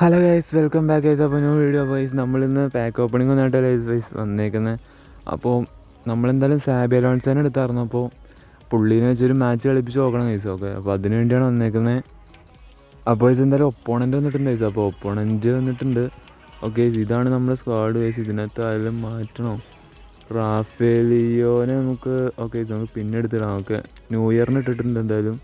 Hello guys, welcome back guys. അപ്പോൾ new video guys. നമ്മളിന്ന് pack opening വന്നിട്ട് guys വന്നേക്കുന്നത്. അപ്പോൾ നമ്മളെന്തായാലും സാബി അലോൺസിനെ എടുത്തായിരുന്നു. അപ്പോൾ പുള്ളീനെ വെച്ചൊരു മാച്ച് കളിപ്പിച്ച് നോക്കണം ഗൈസ്. ഓക്കെ, അപ്പോൾ അതിന് വേണ്ടിയാണ് വന്നേക്കുന്നത്. അപ്പോൾ ഗൈസ് എന്തായാലും ഒപ്പോണൻറ്റ് വന്നിട്ടുണ്ട് ഗൈസ്. അപ്പോൾ ഒപ്പോണൻറ്റ് വന്നിട്ടുണ്ട്. ഓക്കെ, ഇതാണ് നമ്മുടെ സ്ക്വാഡ് ഗൈസ്. ഇതിനകത്ത് ആരെങ്കിലും മാറ്റണോ? റാഫേലിയോനെ നമുക്ക് നമുക്ക് പിന്നെ എടുത്തിടാം. ഓക്കെ, ന്യൂ ഇയറിന് ഇട്ടിട്ടുണ്ട് എന്തായാലും.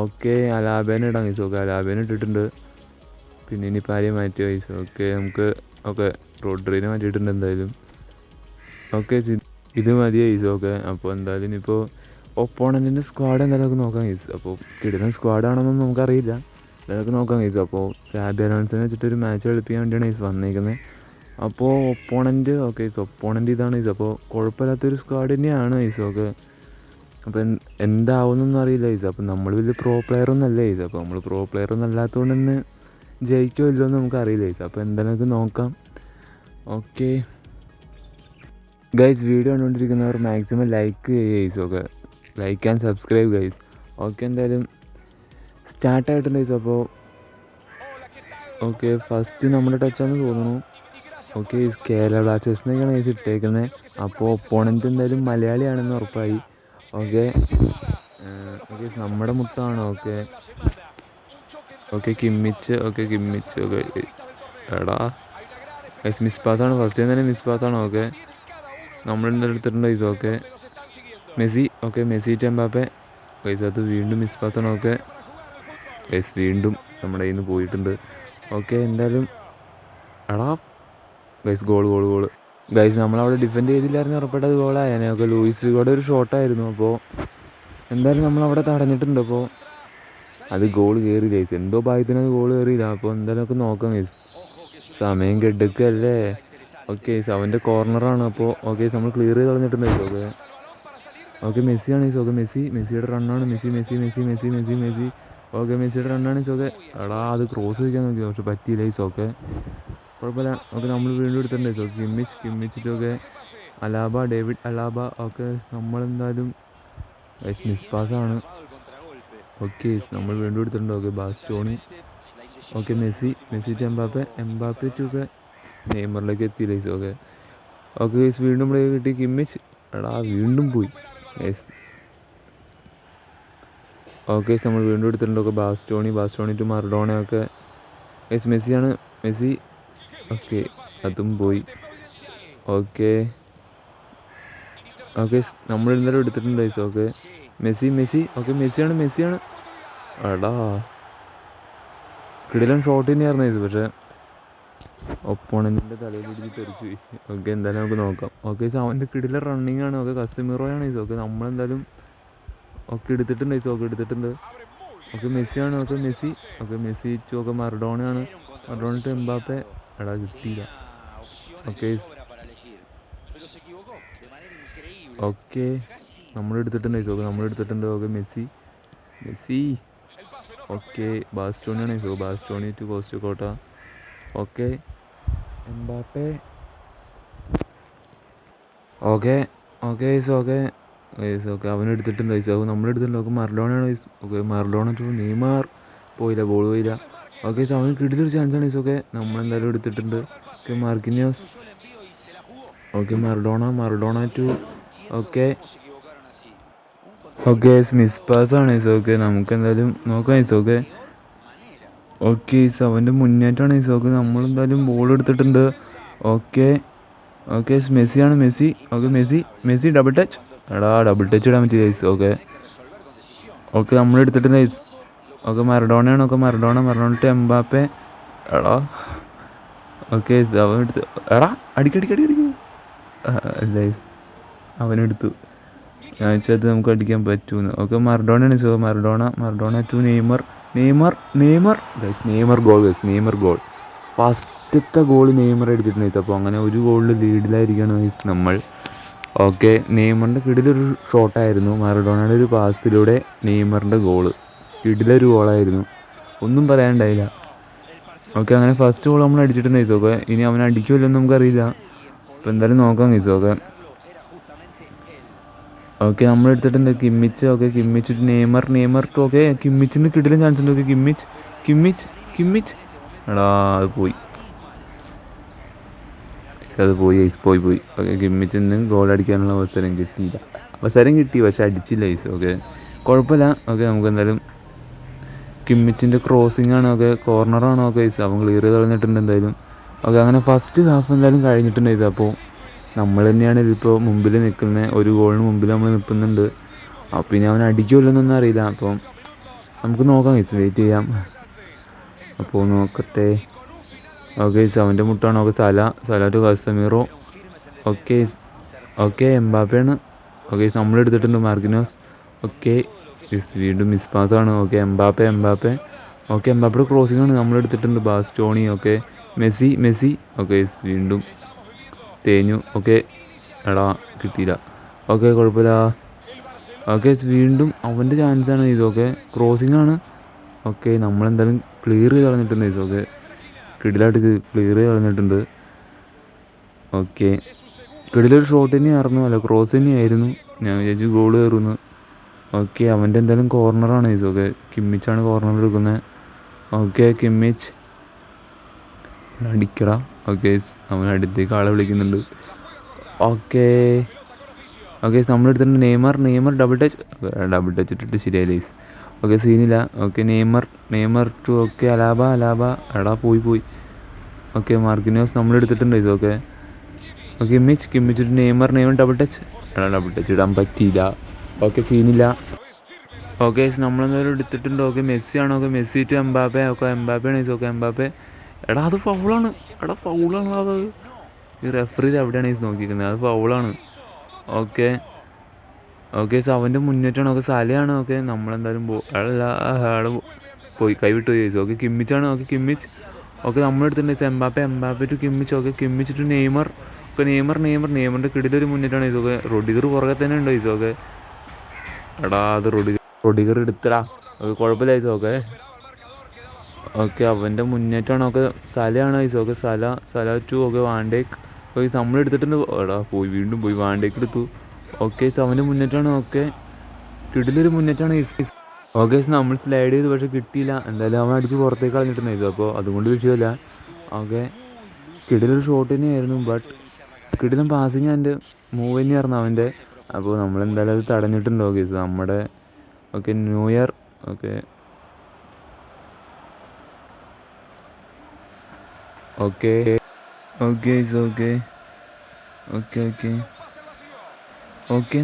ഓക്കെ, അലാബേനെ ഇടാം ഗൈസ്. ഓക്കെ, അലാബേനെ ഇട്ടിട്ടുണ്ട്. പിന്നെ ഇനിയിപ്പോൾ ആരെയും മാറ്റി വയസ്സ്. ഓക്കെ റോഡ്രീനെ മാറ്റിയിട്ടുണ്ട് എന്തായാലും. ഓക്കെ, ഇത് മതി വയസ്സ്. ഓക്കെ, അപ്പോൾ എന്തായാലും ഇനിയിപ്പോൾ ഒപ്പോണൻറ്റിൻ്റെ സ്ക്വാഡ് എന്തായാലും നോക്കാം വയസ്സ്. അപ്പോൾ കിടുന്ന സ്ക്വാഡാണെന്നൊന്നും നമുക്കറിയില്ല, എന്തായാലും നോക്കാം വയസ്സ്. അപ്പോൾ സാബി അലോൺസിനെ വെച്ചിട്ടൊരു മാച്ച് കളിപ്പിക്കാൻ വേണ്ടിയാണ് വയസ്സ് വന്നേക്കുന്നത്. അപ്പോൾ ഒപ്പോണൻറ്റ് ഇതാണ് വയസ്സ്. അപ്പോൾ കുഴപ്പമില്ലാത്തൊരു സ്ക്വാഡ് തന്നെയാണ് വയസ്സ്. ഓക്കെ, അപ്പോൾ എന്താവുമെന്നൊന്നും അറിയില്ല വയസ്സ്. അപ്പോൾ നമ്മൾ വലിയ പ്രോ പ്ലെയറൊന്നും അല്ല വയസ്സ്. അപ്പോൾ നമ്മൾ പ്രോ പ്ലെയറൊന്നും അല്ലാത്തതുകൊണ്ട് തന്നെ ജയിക്കോ ഇല്ലോ എന്ന് നമുക്കറിയില്ല ഗൈസ്. അപ്പോൾ എന്തായാലും നോക്കാം. ഓക്കെ ഗൈസ്, വീഡിയോ കണ്ടുകൊണ്ടിരിക്കുന്നവർ മാക്സിമം ലൈക്ക് ചെയ്യുക guys. Okay, like and subscribe guys. Okay, എന്തായാലും സ്റ്റാർട്ടായിട്ടുണ്ട് ഗൈസ്. അപ്പോൾ ഫസ്റ്റ് നമ്മുടെ ടച്ചാന്ന് തോന്നുന്നു. ഓക്കെ, കേരള ബ്ലാസ്റ്റേഴ്സിനൊക്കെയാണ് ഗൈസ് ഇട്ടേക്കുന്നത്. അപ്പോൾ ഒപ്പോണൻറ്റ് എന്തായാലും മലയാളിയാണെന്ന് ഉറപ്പായി. ഓക്കെ, നമ്മുടെ മുട്ടാണ്. കിമ്മിച്ച്. എടാ ഗൈസ്, മിസ് പാസ്സാണ്. ഫസ്റ്റ് ടൈം തന്നെ മിസ് പാസ്സാണ്. ഓക്കെ, നമ്മളെന്തായാലും എടുത്തിട്ടുണ്ട് guys. Okay, Messi to Mbappe guys. അത് വീണ്ടും മിസ് പാസ്സാണ്. ഓക്കെ ഗൈസ്, വീണ്ടും നമ്മുടെ കയ്യിൽ നിന്ന് പോയിട്ടുണ്ട്. ഓക്കെ, എന്തായാലും എടാ ഗൈസ്, ഗോൾ ഗൈസ്. നമ്മളവിടെ ഡിഫെൻഡ് ചെയ്തില്ലായിരുന്നു, ഉറപ്പായിട്ടത് ഗോളായേനെ. ഓക്കെ, ലൂയിസ് ഫിഗോയുടെ ഒരു ഷോട്ടായിരുന്നു. അപ്പോൾ എന്തായാലും നമ്മളവിടെ തടഞ്ഞിട്ടുണ്ട്. അപ്പോൾ അത് ഗോൾ കയറി ഗൈസ്. എന്തോ ഭാഗ്യത്തിനത് ഗോൾ കയറിയില്ല. അപ്പോൾ എന്തായാലും നോക്കാം ഗൈസ്, സമയം കെടുക്കല്ലേ. ഓക്കെ, അവൻ്റെ കോർണറാണ്. അപ്പോൾ നമ്മൾ ക്ലിയർ ചെയ്ത് കളഞ്ഞിട്ടുണ്ട് ഗൈസ്. ഓക്കെ, മെസ്സിയാണ് ഗൈസ്. ഓക്കെ, മെസ്സിയുടെ റണ്ണാണ്. മെസ്സി. ഓക്കെ, മെസ്സിയുടെ റണ്ണാണ് ഗൈസ്. ഓക്കെ, എടാ അത് ക്രോസ് ചെയ്യാൻ നോക്കി, പക്ഷെ പറ്റിയില്ല ഗൈസ്. ഓക്കെ, കുഴപ്പമില്ല. ഓക്കെ, നമ്മൾ വീണ്ടും എടുത്തിട്ടുണ്ട് ഗൈസ്. ഓക്കെ, കിമ്മിച്ചിട്ടൊക്കെ ഡേവിഡ് അലാബ. ഓക്കെ, നമ്മളെന്തായാലും ഗൈസ് മിസ് പാസ്സാണ്. ഓക്കെ, നമ്മൾ വീണ്ടും എടുത്തിട്ടുണ്ട്. Okay, Bastoni. Okay, Messi to Mbappe to നെയ്മറിലേക്ക് എത്തി ഗൈസ്. ഓക്കെ ഗൈസ്, വീണ്ടും പ്ലേ കിട്ടി. കിമ്മിച്ച് എടാ വീണ്ടും പോയി ഗൈസ്. ഓക്കെ, നമ്മൾ വീണ്ടും എടുത്തിട്ടുണ്ട്. Okay, Bastoni to Maradona. Okay guys, മെസ്സിയാണ്. ഓക്കെ, അതും പോയി. ഓക്കെ, നമ്മൾ ഇന്നലെ എടുത്തിട്ടുണ്ട് ഗൈസ്. Okay, Messi. ഓക്കെ, മെസ്സിയാണ്. എടാ കിടിലൻ ഷോട്ട് തന്നെയായിരുന്നു ഗൈസ്, പക്ഷേ ഒപ്പോണൻറ്റിൻ്റെ തലയിൽ പിടിച്ച് തെറിച്ചു പോയി. ഓക്കെ, എന്തായാലും നമുക്ക് നോക്കാം. ഓക്കെ, അവൻ്റെ കിടിലൻ റണ്ണിങ് ആണ്. Okay, കസമിറോയാണ് guys. ഓക്കെ, നമ്മളെന്തായാലും എടുത്തിട്ടുണ്ട് ഗൈസ്. എടുത്തിട്ടുണ്ട്. ഓക്കെ, മെസ്സിയാണ്. Messi to. ഓക്കെ, മറഡോണയാണ്. Maradona to Mbappe. എടാ കിട്ടിയില്ല. ഓക്കെ, നമ്മളെടുത്തിട്ടുണ്ട് ഗൈസ്. Okay, Messi. ഓക്കെ, ബാസ്റ്റോണിയാണ് guys. Bastoni to Costa. Okay, Mbappe. Okay അവനെടുത്തിട്ടുണ്ട് ഗൈസ്. നമ്മളെടുത്തിട്ടുണ്ട്. ഓക്കെ, മറഡോണയാണ് guys. Okay, Maradona to Neymar. പോയില്ല, ബോൾ പോയില്ല. ഓക്കെ, അവന് കിട്ടിയൊരു ചാൻസാണ് ഗൈസ്. ഓക്കെ, നമ്മളെന്തായാലും എടുത്തിട്ടുണ്ട്. Okay, Marquinhos. Okay, Maradona to. Okay miss പാസ്സാണ് ഗൈസ്. ഓക്കെ, നമുക്ക് എന്തായാലും നോക്കാം ഗൈസ്. ഓക്കെ അവൻ്റെ മുന്നേറ്റമാണ് ഗൈസ്. ഓക്കെ, നമ്മളെന്തായാലും ബോൾ എടുത്തിട്ടുണ്ട്. ഓക്കെ, മെസ്സിയാണ്. Messi double touch. എടാ ഡബിൾ ടച്ച് ഇടാൻ പറ്റി ഗൈസ്. ഓക്കെ, നമ്മളെടുത്തിട്ടുണ്ട് ഗൈസ്. ഓക്കെ, മറഡോണയാണ്. Okay, Maradona to Mbappe. എടാ ഓക്കെ, അവനെടുത്ത്. എടാ അടിക്കടി ഗൈസ്, അവനെടുത്തു. ഞാൻ വെച്ചത് നമുക്ക് അടിക്കാൻ പറ്റുമെന്ന്. ഓക്കെ, മറഡോണയാണ് so Maradona to Neymar guys. Neymar goal. ഫസ്റ്റത്തെ ഗോൾ നെയ്മർ അടിച്ചിട്ടുണ്ട് ഗൈസ്. അപ്പോൾ അങ്ങനെ ഒരു ഗോളിൽ ലീഡിലായിരിക്കുകയാണ് ഗൈസ് നമ്മൾ. ഓക്കെ, നെയ്മറിൻ്റെ കിടിലൊരു ഷോട്ടായിരുന്നു. മറഡോണയുടെ ഒരു പാസിലൂടെ നെയ്മറിൻ്റെ ഗോള്. കിടിലൊരു ഗോളായിരുന്നു, ഒന്നും പറയാനുണ്ടായില്ല. ഓക്കെ, അങ്ങനെ ഫസ്റ്റ് ഗോൾ നമ്മൾ അടിച്ചിട്ടുണ്ട് ഗൈസ്. ഓക്കെ, ഇനി അവൻ അടിക്കുമല്ലോ എന്ന് നമുക്കറിയില്ല. അപ്പോൾ എന്തായാലും നോക്കാം ഗൈസ്. ഓക്കെ, നമ്മളെടുത്തിട്ടുണ്ട് Kimmich. Okay, Kimmich Neymar to. Okay, കിമ്മിച്ചിന് കിടിലൻ ചാൻസ് ഉണ്ട്. ഓക്കെ, കിമ്മിച്ച് എടാ അത് പോയി, അത് പോയി പോയി. ഓക്കെ, കിമ്മിച്ചിന്ന് ഗോൾ അടിക്കാനുള്ള അവസരം കിട്ടിയില്ല. അവസരം കിട്ടി പക്ഷെ അടിച്ചില്ല ഐസ്. ഓക്കെ, കുഴപ്പമില്ല. ഓക്കെ, നമുക്ക് എന്തായാലും കിമ്മിച്ചിൻ്റെ ക്രോസിംഗ് ആണ്. ഓക്കെ, കോർണറാണ്. ഓക്കെ ഐസ്, അവൻ ക്ലിയർ ചെയ്ത് കളഞ്ഞിട്ടുണ്ട് എന്തായാലും. ഓക്കെ, അങ്ങനെ ഫസ്റ്റ് ഹാഫ് എന്തായാലും കഴിഞ്ഞിട്ടുണ്ട് ഐസ്. അപ്പോൾ നമ്മൾ തന്നെയാണ് ഇതിപ്പോൾ മുമ്പിൽ നിൽക്കുന്നത്, ഒരു ഗോളിന് മുമ്പിൽ നമ്മൾ നിൽക്കുന്നുണ്ട്. അപ്പോൾ ഇനി അവൻ അടിക്കുമല്ലോന്നൊന്നും അറിയില്ല. അപ്പം നമുക്ക് നോക്കാം ഐസ്, വെയിറ്റ് ചെയ്യാം. അപ്പോൾ നോക്കട്ടെ. ഓക്കെ, അവൻ്റെ മുട്ടാണ്. Okay, Salah to Casemiro. Okay okay, എംബാപ്പയാണ്. ഓക്കെ, നമ്മളെടുത്തിട്ടുണ്ട് മാർക്കിനോസ്. ഓക്കെ, വീണ്ടും മിസ് പാസ്സാണ്. Okay, Mbappe. ഓക്കെ, എംബാപ്പയുടെ ക്രോസിംഗ് ആണ്, നമ്മളെടുത്തിട്ടുണ്ട്. ബാസ്റ്റോണി. Okay, Messi. ഓക്കെ, വീണ്ടും തേഞ്ഞു. ഓക്കെ, എടാ കിട്ടിയില്ല. ഓക്കെ, കുഴപ്പമില്ല. ഓക്കെ, വീണ്ടും അവൻ്റെ ചാൻസാണ് ഇത്. ഓക്കെ, ക്രോസിംഗ് ആണ്. ഓക്കെ, നമ്മളെന്തായാലും ക്ലിയർ ചെയ്ത് കളഞ്ഞിട്ടുണ്ട് ഇത്. ഓക്കെ, കിടിലായിട്ട് ക്ലിയർ ചെയ്ത് കളഞ്ഞിട്ടുണ്ട്. ഓക്കെ, കിടിലൊരു ഷോട്ട് തന്നെയായിരുന്നു, അല്ല ക്രോസ് തന്നെയായിരുന്നു. ഞാൻ വിചാരിച്ചു ഗോൾ കയറുന്നു. ഓക്കെ, അവൻ്റെ എന്തായാലും കോർണറാണ് ഇത്. ഓക്കെ, കിമ്മിച്ചാണ് കോർണർ എടുക്കുന്നത്. ഓക്കെ, കിമ്മിച്ച് അടിക്കടാ. ഓക്കെ, അവൻ അടുത്തേക്ക് ആളെ വിളിക്കുന്നുണ്ട്. ഓക്കെ നമ്മളെടുത്തിട്ടുണ്ട് നെയ്മർ ഡബിൾ ടച്ച് ഇട്ടിട്ട് ശരിയായില്ലേ. ഓക്കെ, സീനില്ല. Okay, Neymar to. Okay, Alaba. എടാ പോയി. ഓക്കെ, മാർക്കിനോസ് നമ്മളെടുത്തിട്ടുണ്ട് ഇത്. ഓക്കെ, കിമ്മിച്ചിട്ട് നെയ്മർ ഡബിൾ ടച്ച് ഇടാൻ പറ്റിയില്ല. ഓക്കെ, സീനില്ല. ഓക്കെ, നമ്മളെന്തായാലും എടുത്തിട്ടുണ്ട്. ഓക്കെ, മെസ്സിയാണ്. Okay, Messi to Mbappe. Okay, എംബാപ്പയാണ് ഇത്. Okay, Mbappe. എടാ അത് ഫൗളാണ്. അത് ഈ റെഫറി എവിടെയാണ് ഇത് നോക്കിയിരിക്കുന്നത്, അത് ഫൗളാണ്. ഓക്കെ, അവൻ്റെ മുന്നേറ്റാണ്. ഓക്കെ, സലയാണ്. ഓക്കെ, നമ്മളെന്തായാലും ആള് പോയി, കൈവിട്ട് പോയി. ഓക്കെ, കിമ്മിച്ചാണ്. Okay, Kimmich. ഓക്കെ, നമ്മളെടുത്തിട്ടുണ്ട് Mbappe to Kimmich. Okay, Kimmich to Neymar. Okay, നെയ്മറിൻ്റെ കിടിലൊരു മുന്നേറ്റാണ് ഇതൊക്കെ. റൊഡിഗർ പുറകെ തന്നെ ഉണ്ട് ഇതൊക്കെ. എടാ അത് റൊഡിഗർ എടുത്തടാ. ഓക്കെ, കുഴപ്പമില്ല ഇതൊക്കെ. ഓക്കെ, അവൻ്റെ മുന്നേറ്റമാണ്. ഓക്കെ, സലയാണ് ഇതൊക്കെ. സല ടു. Okay, van Dijk. ഓക്കെ, നമ്മളെടുത്തിട്ടുണ്ട്. എടാ വീണ്ടും പോയി, വാൻഡേക്ക് എടുത്തു. ഓക്കെ, അവൻ്റെ മുന്നേറ്റമാണ്. ഓക്കെ, കിടിലൊരു മുന്നേറ്റമാണ്. ഓക്കെ, നമ്മൾ സ്ലൈഡ് ചെയ്തു പക്ഷെ കിട്ടിയില്ല. എന്തായാലും അവൻ അടിച്ച് പുറത്തേക്ക് കളഞ്ഞിട്ടുണ്ടായിരുന്നു. അപ്പോൾ അതുകൊണ്ട് വിഷയമില്ല. ഓക്കെ, കിടിലൊരു ഷോട്ട് തന്നെയായിരുന്നു. ബട്ട് കിടിലും പാസിങ് എൻ്റെ മൂവ് തന്നെയായിരുന്നു അവൻ്റെ. അപ്പോൾ നമ്മളെന്തായാലും അത് തടഞ്ഞിട്ടുണ്ട്. ഓക്കെ, നമ്മുടെ ന്യൂ ഇയർ. ഓക്കെ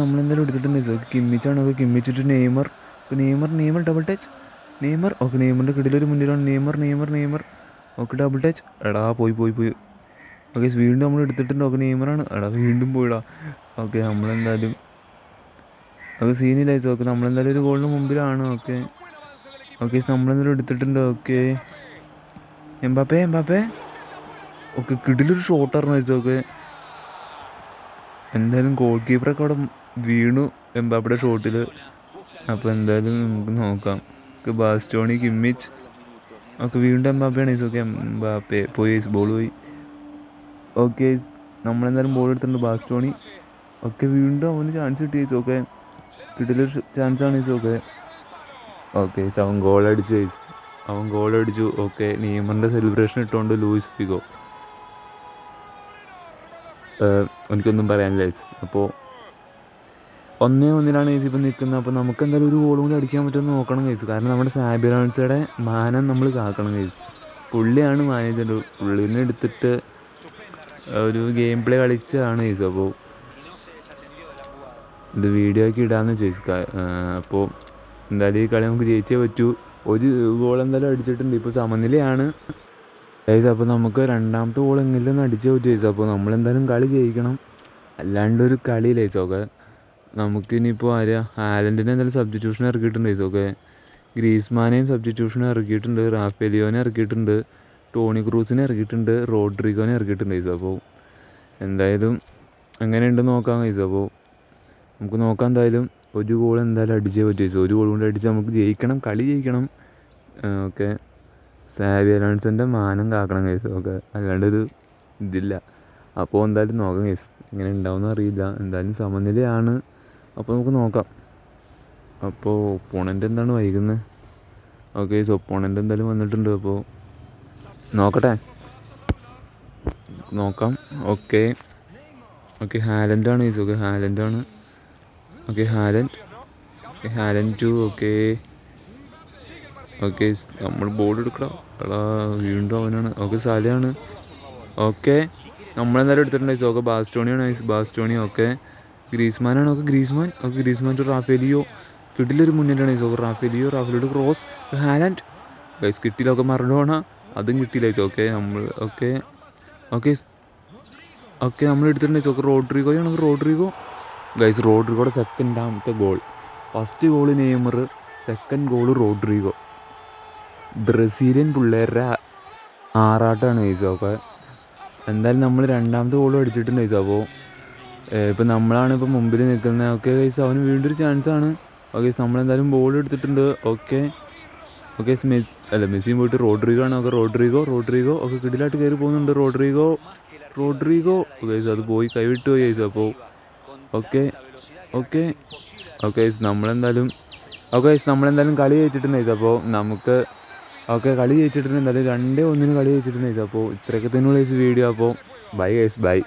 നമ്മളെന്തായാലും എടുത്തിട്ടുണ്ട്. കിമ്മിച്ചാണ്. ഓക്കെ, കിമ്മിച്ചിട്ട് നെയ്മർ ഡബിൾ ടച്ച്. ഓക്കെ, നെയ്മറിൻ്റെ കിടിലൊരു മുന്നിലാണ്. നെയ്മർ. Okay, double touch. എടാ പോയി. ഓക്കെ, വീണ്ടും നമ്മൾ എടുത്തിട്ടുണ്ട്. ഓക്കെ, നെയ്മറാണ്. എടാ വീണ്ടും പോയിടാ. ഓക്കെ, നമ്മളെന്തായാലും സീനില്ല. ഓക്കെ, നമ്മളെന്തായാലും ഒരു ഗോളിന് മുമ്പിലാണ്. ഓക്കെ, നമ്മളെന്തായാലും എടുത്തിട്ടുണ്ട്. Okay, Mbappe. ഓക്കെ, കിടിലൊരു ഷോട്ടായിരുന്നു. ഓക്കെ, എന്തായാലും ഗോൾ കീപ്പറൊക്കെ അവിടെ വീണു എംബാപ്പയുടെ ഷോട്ടിൽ. അപ്പോൾ എന്തായാലും നമുക്ക് നോക്കാം. Bastoni, Kimmich. ഓക്കെ, വീണ്ടും എംബാപ്പയാണ്. ഓക്കെ, എംബാപ്പെ പോയി, ബോൾ പോയി. ഓക്കെ, നമ്മളെന്തായാലും ബോൾ എടുത്തിട്ടുണ്ട്. ബാസ്റ്റോണി. ഓക്കെ, വീണ്ടും അവന് ചാൻസ് കിട്ടി. ഓക്കെ, കിടിലൊരു ചാൻസാണ്. ഓക്കെ, അവൻ ഗോൾ അടിച്ചു. ഓക്കെ, നെയ്മറിൻ്റെ സെലിബ്രേഷൻ ഇട്ടുകൊണ്ട് ലൂയിസ് ഫിഗോ. എനിക്കൊന്നും പറയാനില്ല. അപ്പോൾ 1-1 ഇപ്പം നിൽക്കുന്നത്. അപ്പോൾ നമുക്ക് എന്തായാലും ഒരു ഗോളും കൂടി അടിക്കാൻ പറ്റുമെന്ന് നോക്കണം ഗൈസ്. കാരണം നമ്മുടെ സാബി അലോൺസോയുടെ മാനം നമ്മൾ കാക്കണം ഗൈസ്. പുള്ളിയാണ് മാനേജർ. പുള്ളിനെ എടുത്തിട്ട് ഒരു ഗെയിം പ്ലേ കളിച്ചതാണ് ഗൈസ്. അപ്പോൾ ഇത് വീഡിയോ ആക്കി ഇടാമെന്ന് ചോദിച്ചു. അപ്പോൾ എന്തായാലും ഈ കളി നമുക്ക് ജയിച്ചേ പറ്റൂ. ഒരു ഗോൾ എന്തായാലും അടിച്ചിട്ടുണ്ട്. ഇപ്പോൾ സമനിലയാണ് ഗൈസ്. അപ്പോൾ നമുക്ക് രണ്ടാമത്തെ ഗോൾ എങ്ങനെയും അടിച്ചേ പറ്റൂ ഗൈസ്. അപ്പോൾ നമ്മളെന്തായാലും കളി ജയിക്കണം, അല്ലാണ്ടൊരു കളിയില്ല ഗൈസ്. ഓക്കെ, നമുക്കിനിയിപ്പോൾ ഹാലൻഡിനെ എന്തായാലും സബ്സ്റ്റിറ്റ്യൂഷൻ ഇറക്കിയിട്ടുണ്ട് ഗൈസ്. ഓക്കെ, ഗ്രീസ്മാനെയും സബ്സ്റ്റിറ്റ്യൂഷൻ ഇറക്കിയിട്ടുണ്ട്. റാഫേലിയോനെ ഇറക്കിയിട്ടുണ്ട്. ടോണി ക്രൂസിനെ ഇറക്കിയിട്ടുണ്ട്. റോഡ്രിഗോനെ ഇറക്കിയിട്ടുണ്ട് ഗൈസ്. അപ്പോൾ എന്തായാലും എങ്ങനെയുണ്ടെന്ന് നോക്കാം ഗൈസ്. അപ്പോൾ നമുക്ക് നോക്കാം. എന്തായാലും ഒരു ഗോൾ എന്തായാലും അടിച്ചേ പറ്റൂ ഗൈസ്. ഒരു ഗോൾ കൊണ്ട് അടിച്ച് നമുക്ക് ജയിക്കണം, കളി ജയിക്കണം. ഓക്കെ, സാബി അലോൺസോൻ്റെ മാനം കാക്കണം ഗൈസ്. ഓക്കെ, അല്ലാണ്ടൊരു ഇതില്ല. അപ്പോൾ എന്തായാലും നോക്കാം ഗൈസ്, എങ്ങനെ ഉണ്ടാവുമെന്ന് അറിയില്ല. എന്തായാലും സമനിലയാണ്. അപ്പോൾ നമുക്ക് നോക്കാം. അപ്പോൾ ഒപ്പോണൻ്റ് എന്താണ് വൈകുന്നത്? ഓക്കെ, ഒപ്പോണൻ്റ് എന്തായാലും വന്നിട്ടുണ്ട്. അപ്പോൾ നോക്കട്ടെ, നോക്കാം. ഓക്കെ ഓക്കെ, ഹാലൻഡാണ് ഗൈസ്. ഓക്കെ ഹാലൻഡാണ്. Okay Haaland to. Okay okay, നമ്മൾ ബോൾ എടുക്കണം. എടാ വീണ്ടും അവനാണ്. ഓക്കെ സാലയാണ്. ഓക്കെ നമ്മളെന്തായാലും എടുത്തിട്ടുണ്ട് ഗൈസ്. ഓക്കെ ബാസ്റ്റോണിയാണ് ഗൈസ്. ബാസ്റ്റോണി. ഓക്കെ ഗ്രീസ്മാനാണ്. ഓക്കെ ഗ്രീസ്മാൻ ടു റാഫേലിയോ. കിട്ടിലൊരു മുന്നേറ്റാണ് ഗൈസ്. ഓക്കെ റാഫേലിയോട് ക്രോസ്. ഹാലൻഡ് ഗൈസ് കിട്ടിയില്ല. ഓക്കെ മറഡോണ, അതും കിട്ടിയില്ല ഗൈസ്. ഓക്കെ നമ്മൾ ഓക്കെ നമ്മൾ എടുത്തിട്ടുണ്ട് ഗൈസ്. Okay Rodrigo guys. റോഡ്രിഗോയുടെ സെക്കൻഡാമത്തെ ഗോൾ. ഫസ്റ്റ് ഗോള് നെയ്മർ, സെക്കൻഡ് ഗോള് റോഡ്രിഗോ. ബ്രസീലിയൻ പിള്ളേരുടെ ആറാട്ടാണ് ഗൈസ്. ഓക്കെ എന്തായാലും നമ്മൾ രണ്ടാമത്തെ ഗോളും അടിച്ചിട്ടുണ്ട് ഗൈസ്. അപ്പോൾ ഇപ്പം നമ്മളാണ് ഇപ്പം മുമ്പിൽ നിൽക്കുന്നത്. ഓക്കെ ഗൈസ്, അവന് വീണ്ടും ഒരു ചാൻസാണ്. ഓക്കെ നമ്മളെന്തായാലും ബോൾ എടുത്തിട്ടുണ്ട്. ഓക്കെ മെസ്സിയും പോയിട്ട് റോഡ്രിഗോ ആണ്. ഓക്കെ റോഡ്രിഗോ ഓക്കെ കിടിലായിട്ട് കയറി പോകുന്നുണ്ട്. റോഡ്രിഗോ ഗൈസ്, അത് പോയി കൈവിട്ട് പോയി ഗൈസ്. അപ്പോൾ ഓക്കെ നമ്മളെന്തായാലും കളി ജയിച്ചിട്ടുണ്ട് ഗൈസ്. അപ്പോൾ നമുക്ക് കളി ജയിച്ചിട്ടുണ്ട്. എന്തായാലും 2-1 കളി ജയിച്ചിട്ടുണ്ട് ഗൈസ്. അപ്പോൾ ഇത്രയൊക്കെ തന്നെയുള്ള ഗൈസ് വീഡിയോ. അപ്പോൾ ബൈ ഗൈസ്, ബൈ.